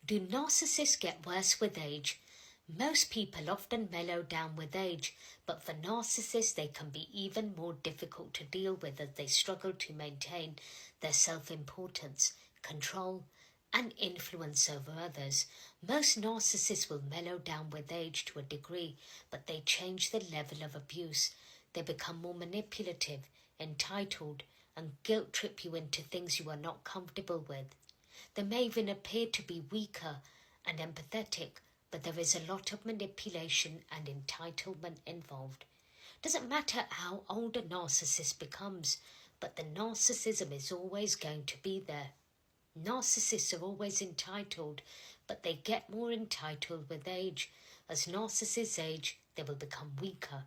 Do narcissists get worse with age? Most people often mellow down with age, but for narcissists they can be even more difficult to deal with as they struggle to maintain their self-importance, control, and influence over others. Most narcissists will mellow down with age to a degree, but they change the level of abuse. They become more manipulative, entitled, and guilt trip you into things you are not comfortable with. They may even appear to be weaker and empathetic, but there is a lot of manipulation and entitlement involved. Doesn't matter how old a narcissist becomes, but the narcissism is always going to be there. Narcissists are always entitled, but they get more entitled with age. As narcissists age, they will become weaker.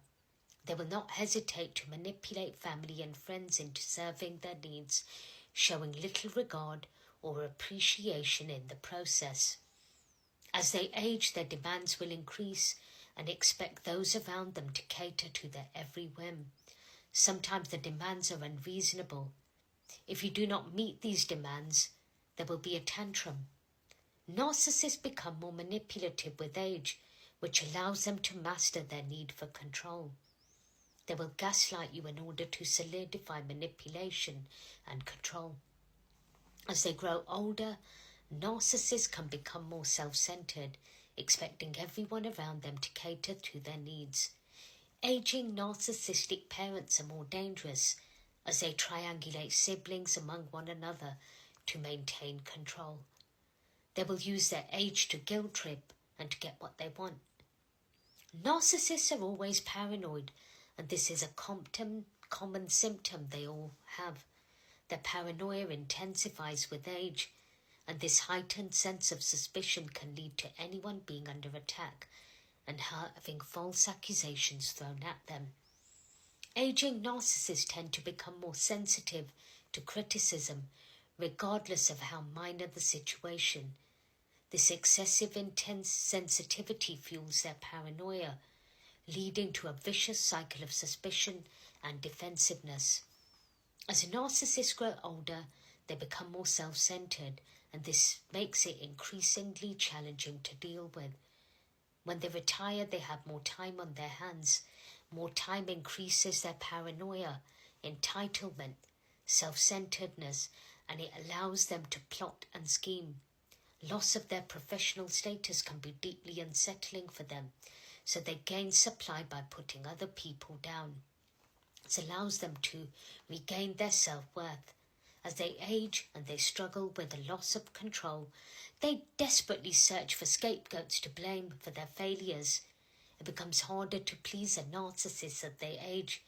They will not hesitate to manipulate family and friends into serving their needs, showing little regard or appreciation in the process. As they age, their demands will increase and expect those around them to cater to their every whim. Sometimes the demands are unreasonable. If you do not meet these demands, there will be a tantrum. Narcissists become more manipulative with age, which allows them to master their need for control. They will gaslight you in order to solidify manipulation and control. As they grow older, narcissists can become more self-centered, expecting everyone around them to cater to their needs. Aging narcissistic parents are more dangerous as they triangulate siblings among one another to maintain control. They will use their age to guilt trip and to get what they want. Narcissists are always paranoid, and this is a common symptom they all have. Their paranoia intensifies with age, and this heightened sense of suspicion can lead to anyone being under attack and having false accusations thrown at them. Aging narcissists tend to become more sensitive to criticism, regardless of how minor the situation. This excessive intense sensitivity fuels their paranoia, leading to a vicious cycle of suspicion and defensiveness. As narcissists grow older, they become more self-centered, and this makes it increasingly challenging to deal with. When they retire, they have more time on their hands. More time increases their paranoia, entitlement, self-centeredness, and it allows them to plot and scheme. Loss of their professional status can be deeply unsettling for them, so they gain supply by putting other people down. It allows them to regain their self-worth. As they age and they struggle with the loss of control, they desperately search for scapegoats to blame for their failures. It becomes harder to please a narcissist as they age.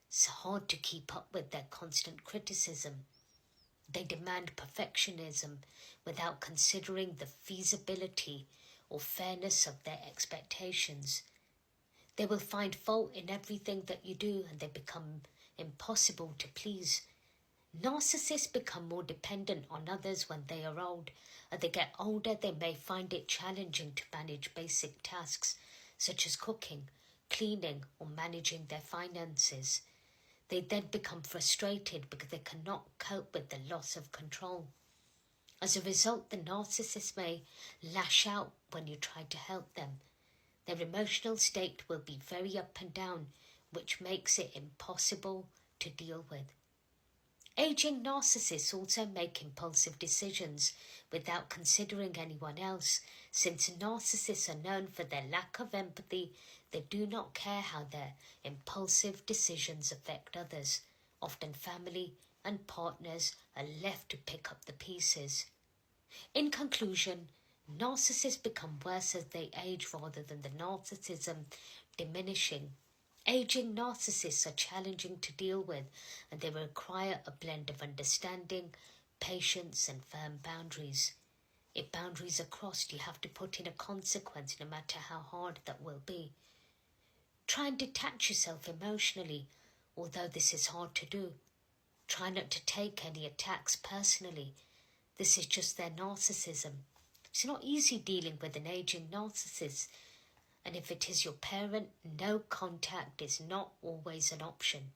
It's hard to keep up with their constant criticism. They demand perfectionism without considering the feasibility or fairness of their expectations. They will find fault in everything that you do, and they become impossible to please. Narcissists become more dependent on others when they are old. As they get older, they may find it challenging to manage basic tasks such as cooking, cleaning, or managing their finances. They then become frustrated because they cannot cope with the loss of control. As a result, the narcissist may lash out when you try to help them. Their emotional state will be very up and down, which makes it impossible to deal with. Aging narcissists also make impulsive decisions without considering anyone else. Since narcissists are known for their lack of empathy, they do not care how their impulsive decisions affect others. Often family and partners are left to pick up the pieces. In conclusion, narcissists become worse as they age rather than the narcissism diminishing. Aging narcissists are challenging to deal with, and they require a blend of understanding, patience, and firm boundaries. If boundaries are crossed, you have to put in a consequence, no matter how hard that will be. Try and detach yourself emotionally, although this is hard to do. Try not to take any attacks personally. This is just their narcissism. It's not easy dealing with an aging narcissist, and if it is your parent, no contact is not always an option.